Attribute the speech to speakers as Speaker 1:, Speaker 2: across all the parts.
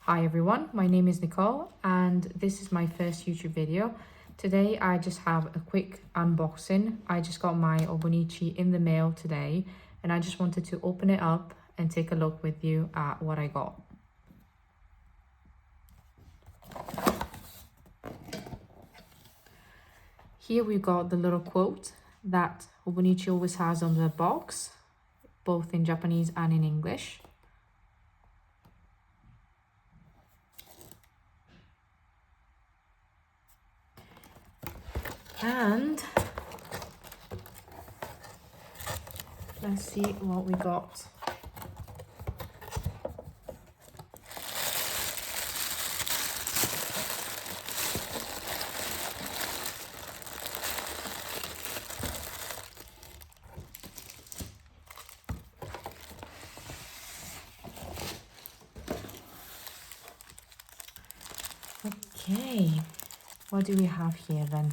Speaker 1: Hi everyone, my name is Nicole and this is my first YouTube video. Today I just have a quick unboxing. I just got my Hobonichi in the mail today and I just wanted to open it up and take a look with you at what I got. Here we got the little quote that Hobonichi always has on the box, both in Japanese and in English. And let's see what we got. Okay, what do we have here then?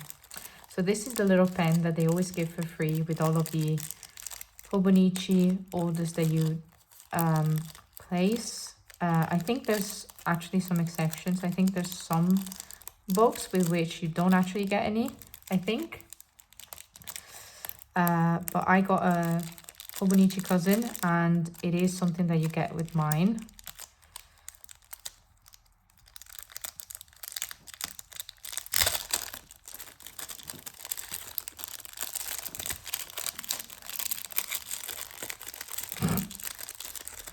Speaker 1: So this is the little pen that they always give for free with all of the Hobonichi orders that you place. I think there's actually some exceptions. I think there's some books with which you don't actually get any, I think. But I got a Hobonichi cousin and it is something that you get with mine.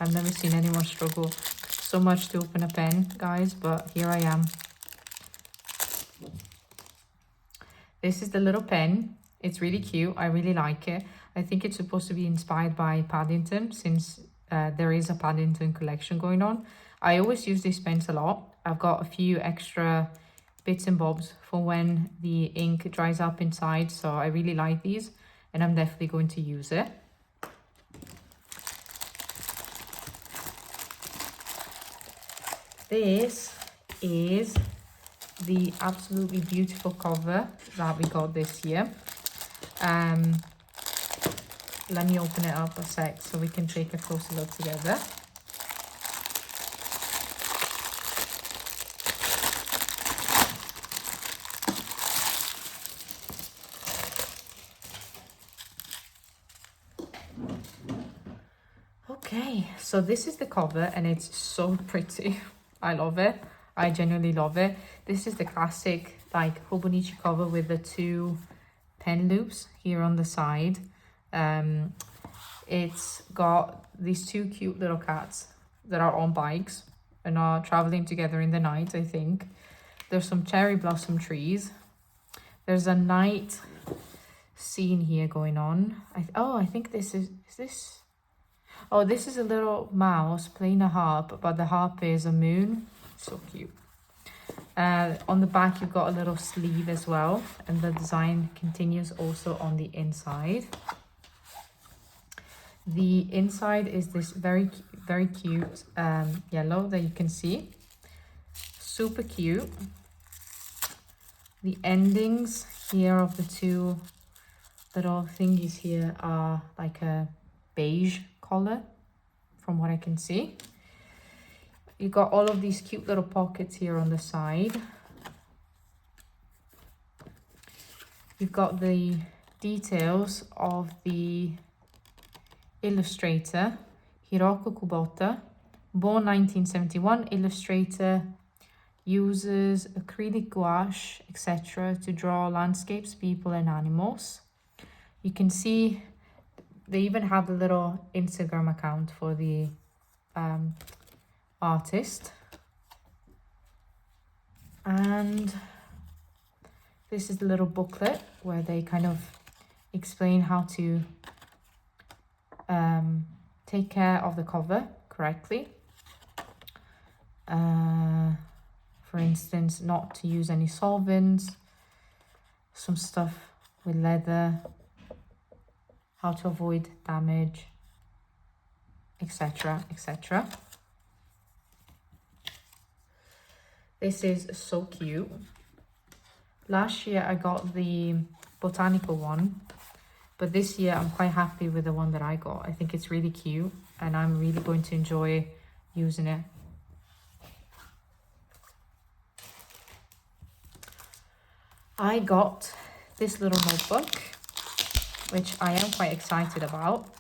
Speaker 1: I've never seen anyone struggle so much to open a pen, guys, but here I am. This is the little pen. It's really cute. I really like it. I think it's supposed to be inspired by Paddington, since there is a Paddington collection going on. I always use these pens a lot. I've got a few extra bits and bobs for when the ink dries up inside, so I really like these and I'm definitely going to use it. This is the absolutely beautiful cover that we got this year. Let me open it up a sec so we can take a closer look together. Okay, so this is the cover and it's so pretty. I love it. I genuinely love it. This is the classic like Hobonichi cover with the two pen loops here on the side. It's got these two cute little cats that are on bikes and are traveling together in the night, I think. There's some cherry blossom trees. There's a night scene here going on. I think this is this? Oh, this is a little mouse playing a harp, but the harp is a moon. So cute. On the back, you've got a little sleeve as well, and the design continues also on the inside. The inside is this very cute yellow that you can see. Super cute. The endings here of the two little thingies here are like a beige color from what I can see. You got all of these cute little pockets here on the side. You've got the details of the illustrator, Hiroko Kubota, born 1971, illustrator, uses acrylic gouache, etc. to draw landscapes, people and animals. You can see they even have a little Instagram account for the artist. And this is the little booklet where they kind of explain how to take care of the cover correctly. For instance, not to use any solvents, some stuff with leather, how to avoid damage, etc, etc. This is so cute. Last year I got the botanical one, but this year I'm quite happy with the one that I got. I think it's really cute and I'm really going to enjoy using it. I got this little notebook, which I am quite excited about.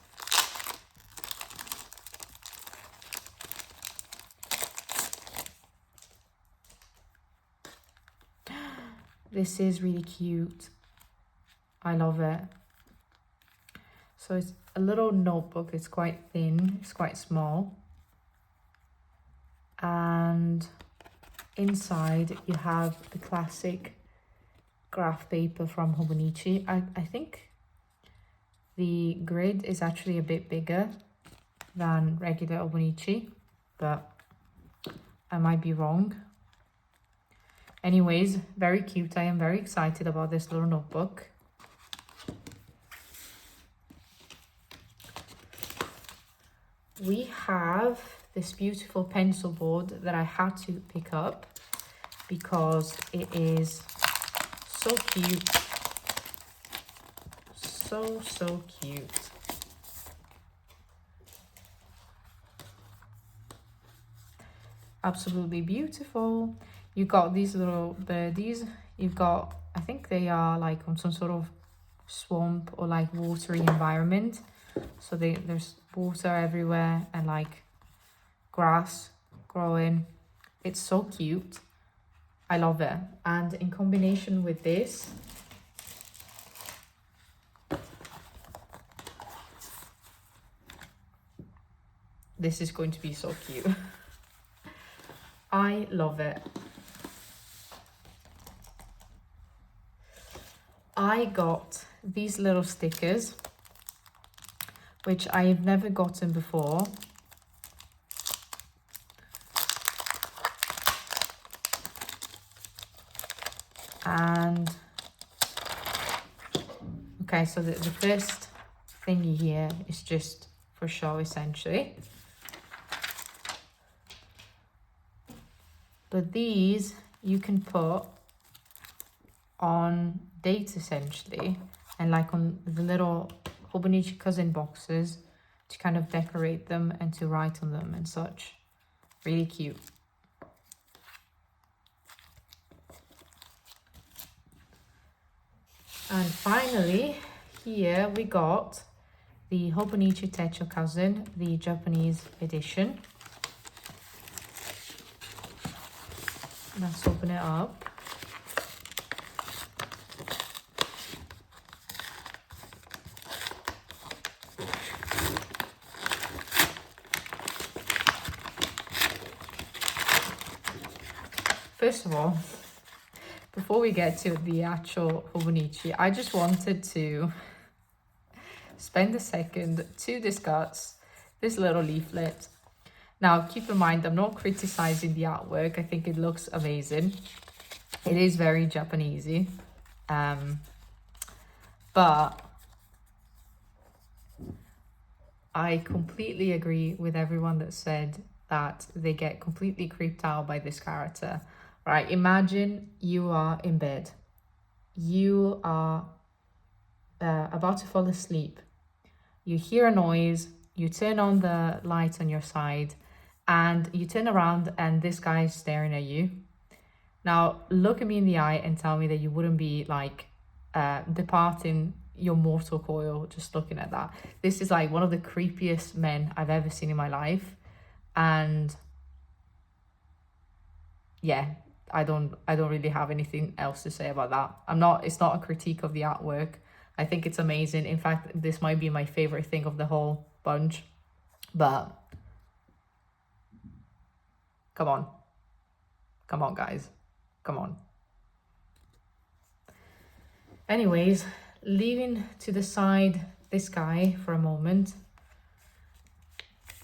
Speaker 1: This is really cute. I love it. So it's a little notebook. It's quite thin. It's quite small. And inside you have the classic graph paper from Hobonichi. I think the grid is actually a bit bigger than regular Hobonichi, but I might be wrong. Anyways, very cute. I am very excited about this little notebook. We have this beautiful pencil board that I had to pick up because it is so cute. So cute. Absolutely beautiful. You got these little birdies. You've got, I think they are like on some sort of swamp or like watery environment. So there's water everywhere and like grass growing. It's so cute. I love it. And in combination with this, this is going to be so cute. I love it. I got these little stickers, which I've never gotten before. And okay, so the first thingy here is just for show, essentially. But these you can put on dates, essentially, and like on the little Hobonichi cousin boxes to kind of decorate them and to write on them and such. Really cute. And finally, here we got the Hobonichi Techo cousin, the Japanese edition. Let's open it up. First of all, before we get to the actual Hobonichi, I just wanted to spend a second to discuss this little leaflet. Now, keep in mind, I'm not criticizing the artwork. I think it looks amazing. It is very Japanesey. But I completely agree with everyone that said that they get completely creeped out by this character. Right, imagine you are in bed. You are about to fall asleep. You hear a noise, you turn on the light on your side, and you turn around and this guy is staring at you. Now, look at me in the eye and tell me that you wouldn't be like departing your mortal coil just looking at that. This is like one of the creepiest men I've ever seen in my life. And yeah, I don't really have anything else to say about that. It's not a critique of the artwork. I think it's amazing. In fact, this might be my favorite thing of the whole bunch. But come on guys, come on. Anyways, leaving to the side this guy for a moment,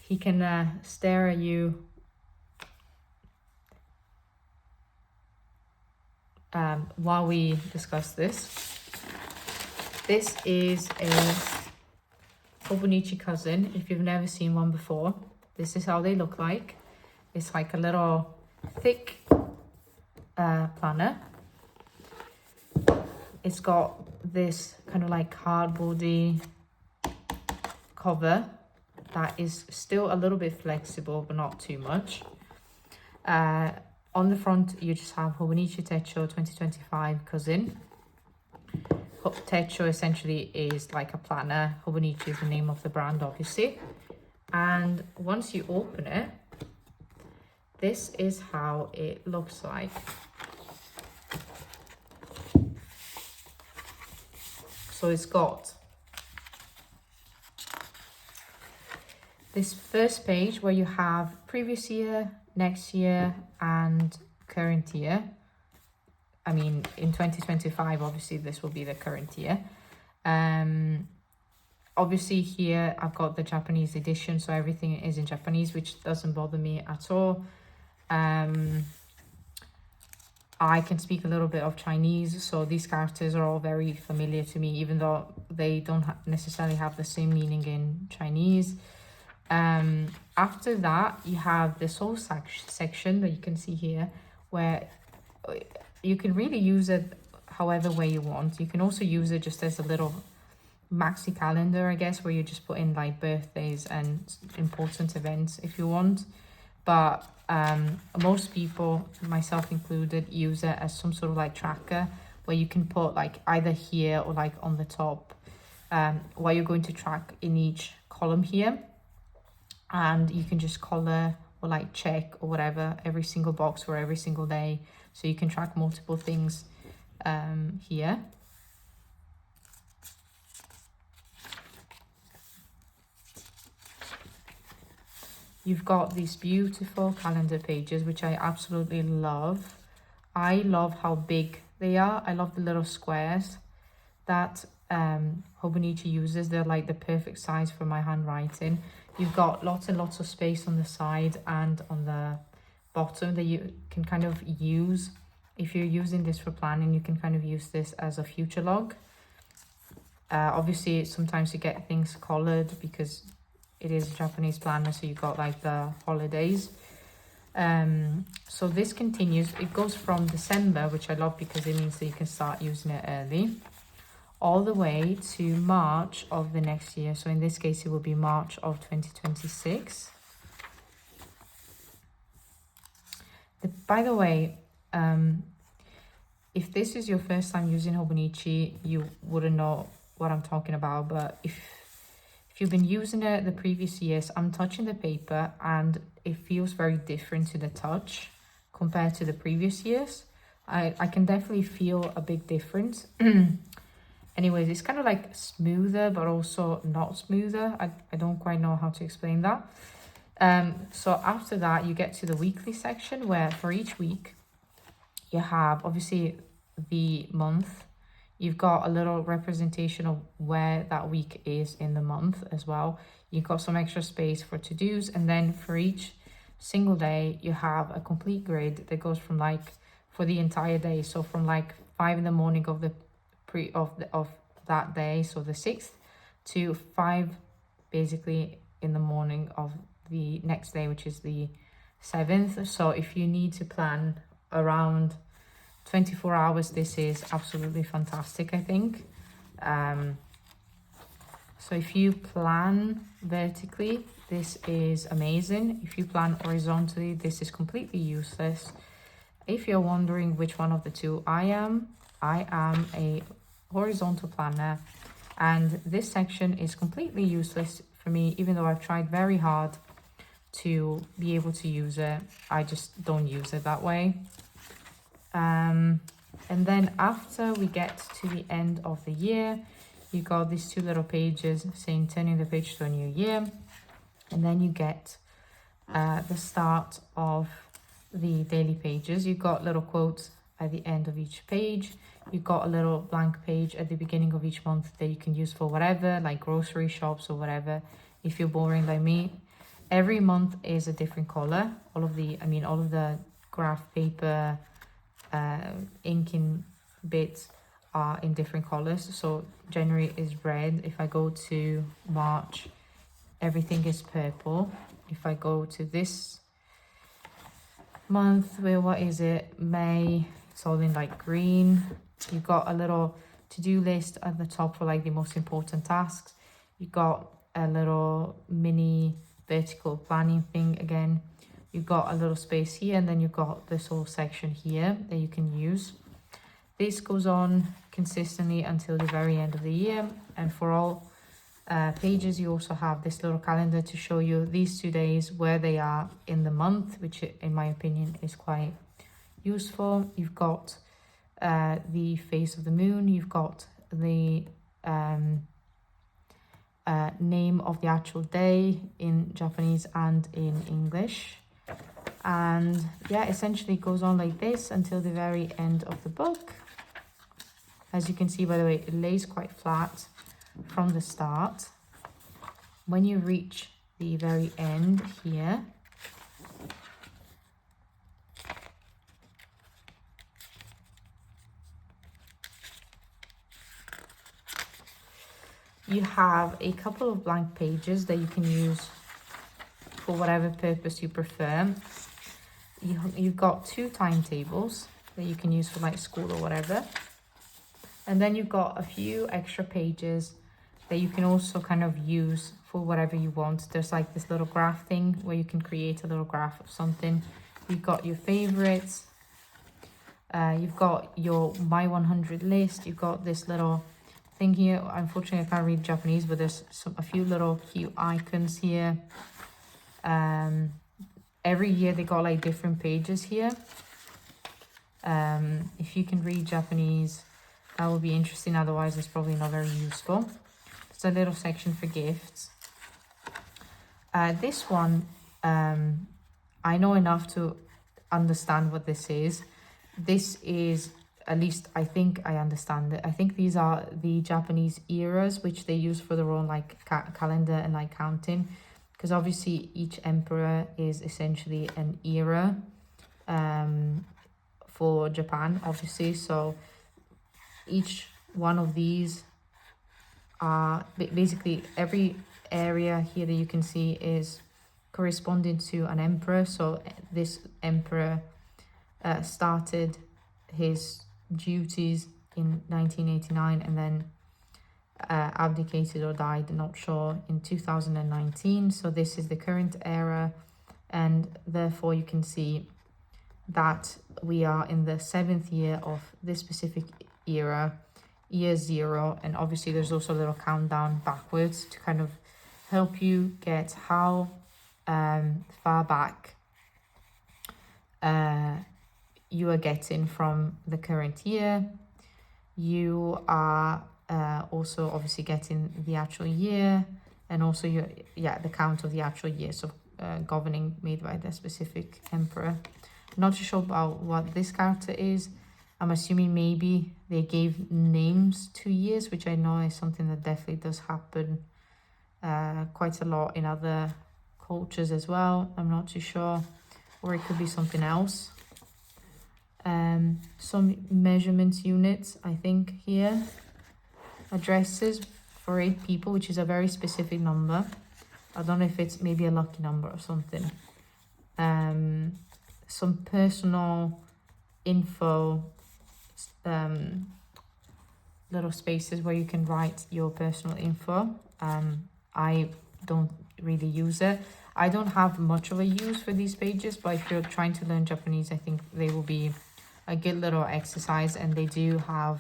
Speaker 1: he can stare at you while we discuss this. This is a Hobonichi cousin. If you've never seen one before, this is how they look like. It's like a little thick planner. It's got this kind of like cardboardy cover that is still a little bit flexible, but not too much. On the front, you just have Hobonichi Techo 2025 cousin. Techo essentially is like a planner. Hobonichi is the name of the brand, obviously. And once you open it, this is how it looks like. So it's got this first page where you have previous year, next year, and current year. I mean, in 2025, obviously this will be the current year. Obviously here I've got the Japanese edition, so everything is in Japanese, which doesn't bother me at all. I can speak a little bit of Chinese, so these characters are all very familiar to me, even though they don't necessarily have the same meaning in Chinese. After that, you have this whole section that you can see here, where you can really use it however way you want. You can also use it just as a little maxi calendar, I guess, where you just put in like birthdays and important events if you want. But most people, myself included, use it as some sort of like tracker where you can put like either here or like on the top what you're going to track in each column here, and you can just color or like check or whatever every single box for every single day, so you can track multiple things here. You've got these beautiful calendar pages, which I absolutely love. I love how big they are. I love the little squares that Hobonichi uses. They're like the perfect size for my handwriting. You've got lots and lots of space on the side and on the bottom that you can kind of use. If you're using this for planning, you can kind of use this as a future log. Obviously, sometimes you get things colored because it is a Japanese planner, so you got like the holidays. So this continues. It goes from December, which I love because it means that you can start using it early, all the way to March of the next year. So in this case, it will be March of 2026. By the way, if this is your first time using Hobonichi, you wouldn't know what I'm talking about, but if you've been using it the previous years, I'm touching the paper and it feels very different to the touch compared to the previous years. I can definitely feel a big difference. Anyways, it's kind of like smoother, but also not smoother. I don't quite know how to explain that. So after that, you get to the weekly section where for each week, you have obviously the month. You've got a little representation of where that week is in the month as well. You've got some extra space for to-dos, and then for each single day, you have a complete grid that goes from like for the entire day. So from like 5 in the morning of the of that day, so the 6th, to 5 basically in the morning of the next day, which is the 7th. So if you need to plan around 24 hours, this is absolutely fantastic, I think. So if you plan vertically, this is amazing. If you plan horizontally, this is completely useless. If you're wondering which one of the two I am a horizontal planner, and this section is completely useless for me, even though I've tried very hard to be able to use it. I just don't use it that way. And then after we get to the end of the year, you got these two little pages saying turning the page to a new year, and then you get the start of the daily pages. You got little quotes at the end of each page. You got a little blank page at the beginning of each month that you can use for whatever, like grocery shops or whatever. If you're boring like me, every month is a different color. All of the graph paper, inking bits are in different colors. So January is red. If I go to March, everything is purple. If I go to this month, what is it, May, it's all in like green. You got a little to-do list at the top for like the most important tasks. You got a little mini vertical planning thing again. You've got a little space here, and then you've got this whole section here that you can use. This goes on consistently until the very end of the year, and for all pages you also have this little calendar to show you these 2 days where they are in the month, which in my opinion is quite useful. You've got the face of the moon, you've got the name of the actual day in Japanese and in English, and yeah, essentially it goes on like this until the very end of the book. As you can see, by the way, it lays quite flat from the start. When you reach the very end here, you have a couple of blank pages that you can use for whatever purpose you prefer. You've got 2 timetables that you can use for like school or whatever. And then you've got a few extra pages that you can also kind of use for whatever you want. There's like this little graph thing where you can create a little graph of something. You've got your favorites. You've got your My 100 list. You've got this little thing here. Unfortunately, I can't read Japanese, but there's a few little cute icons here. Every year they got like different pages here. If you can read Japanese, that would be interesting. Otherwise, it's probably not very useful. It's a little section for gifts. This one, I know enough to understand what this is. This is, at least I think I understand it. I think these are the Japanese eras, which they use for their own like calendar and like counting. Because obviously each emperor is essentially an era for Japan, obviously. So each one of these are basically every area here that you can see is corresponding to an emperor. So this emperor started his duties in 1989 and then abdicated or died, not sure, in 2019. So this is the current era, and therefore you can see that we are in the 7th year of this specific era, year 0, and obviously there's also a little countdown backwards to kind of help you get how far back you are getting from the current year. You are also obviously getting the actual year, and also the count of the actual year, so governing made by the specific emperor. Not too sure about what this character is. I'm assuming maybe they gave names to years, which I know is something that definitely does happen quite a lot in other cultures as well. I'm not too sure, or it could be something else. Some measurements units, I think, here. Addresses for 8 people, which is a very specific number. I don't know if it's maybe a lucky number or something. Some personal info, little spaces where you can write your personal info. I don't really use it. I don't have much of a use for these pages, but if you're trying to learn Japanese, I think they will be a good little exercise, and they do have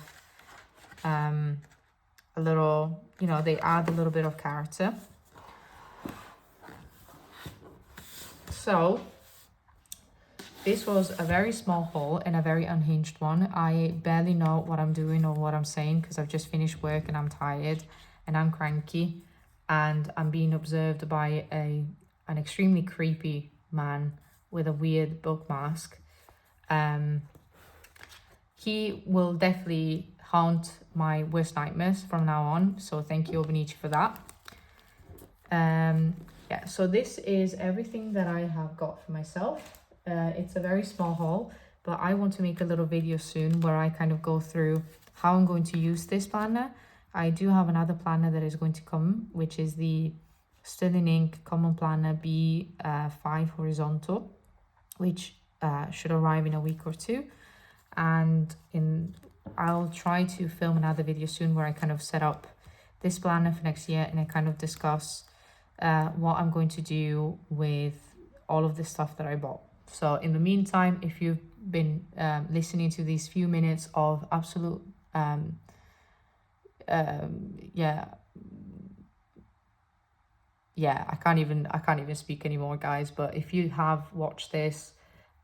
Speaker 1: a little, they add a little bit of character. So this was a very small haul and a very unhinged one. I barely know what I'm doing or what I'm saying because I've just finished work and I'm tired and I'm cranky, and I'm being observed by an extremely creepy man with a weird book mask. He will definitely haunt my worst nightmares from now on, so thank you, Hobonichi, for that. Yeah, so this is everything that I have got for myself. It's a very small haul, but I want to make a little video soon where I kind of go through how I'm going to use this planner. I do have another planner that is going to come, which is the Sterling Ink Common Planner B5 Horizontal, which should arrive in a week or 2. And I'll try to film another video soon where I kind of set up this planner for next year, and I kind of discuss what I'm going to do with all of the stuff that I bought. So in the meantime, if you've been listening to these few minutes of absolute I can't even speak anymore, guys. But if you have watched this,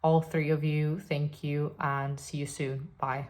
Speaker 1: all three of you, thank you, and see you soon. Bye.